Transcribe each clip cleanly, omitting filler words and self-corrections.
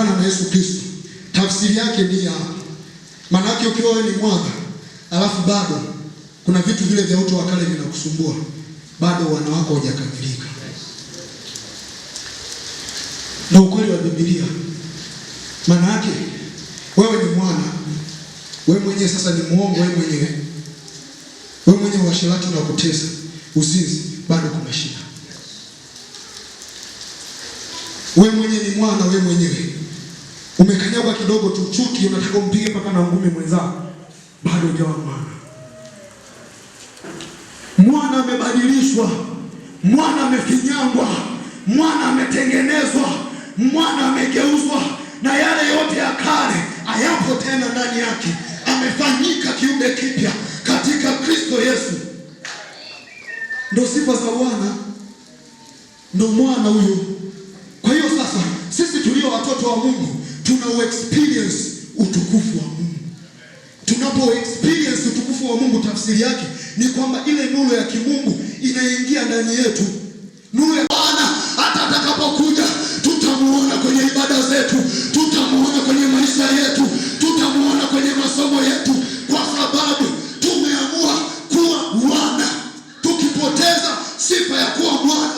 kutokana na Yesu Kristo. Tafsiri yake ni ya maana yake, ukiwa wewe ni mwana alafu bado kuna vitu vile vya uto wa kale vinakusumbua, bado wana wako hujakamilika. Na ukweli wa Biblia, maana yake wewe ni mwana, wewe mwenyewe sasa ni muongo, wewe mwenyewe uasherati na kutesa, uzinzi, bado kuna shida. Wewe mwenyewe ni mwana, wewe mwenyewe umekanyagwa kidogo tu, chuki unataka umpige mpaka na ngumi mwenzako, bado hujawa mwana. Mwana amebadilishwa, mwana amefinyangwa, mwana ametengenezwa, mwana amegeuzwa, na yale yote ya kale hayapo tena ndani yake. Amefanyika kiumbe kipya katika Kristo Yesu. Ndio sifa za Bwana, ndio mwana huyo. Kwa hiyo sasa sisi tulio watoto wa Mungu tuna experience utukufu wa Mungu. Tunapo experience utukufu wa Mungu, tafsiri yake ni kwamba ile nuru ya kimungu inaingia ndani yetu. Nuru ya Bwana hata atakapokuja tutamuona kwenye ibada zetu, tutamuona kwenye maisha yetu, tutamuona kwenye masomo yetu, kwa sababu tumeamua kuwa wana. Tukipoteza sifa ya kuwa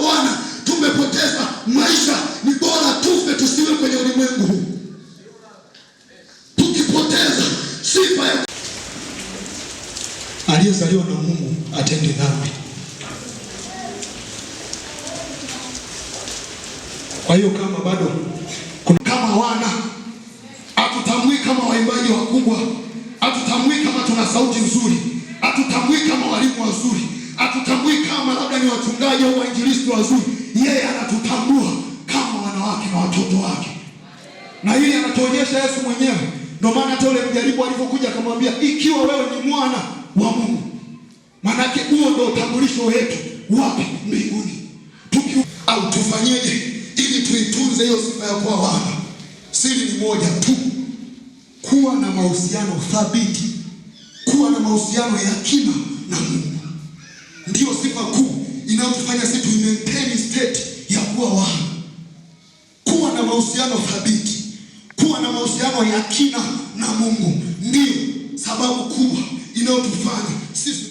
wana, tumepoteza maisha. Ni bora tufe tusiwe kwenye ulimwengu huu. Tukipoteza sifa ya aliyezaliwa na Mungu atende dhambi. Kwa hiyo kama bado kuna kama wana, hatutambui kama waimbaji wakubwa, hatutambui kama tuna sauti nzuri, hatutambui kama walimu wazuri, hatutambui kama labda ni wachungaji au wainjilisti wazuri. Yeye anatutambua kama wanawake na watoto wake, na hili anatuonyesha Yesu mwenyewe. Ndio maana hata yule mjaribu alipokuja akamwambia, ikiwa wewe ni mwana wa Mungu. Manake huo ndio utambulisho wetu wapi? Mbinguni. Au tufanyeje ili tuitunze hiyo sifa ya kuwa wana? Siri ni moja tu, kuwa na mahusiano thabiti, kuwa na mahusiano ya kina na Mungu. Ndio sifa kuu inayotufanya sisi tu maintain state ya kuwa wana. Kuwa na mahusiano thabiti, kuwa na mahusiano ya kina na Mungu ndio sababu kubwa inayotufanya sisi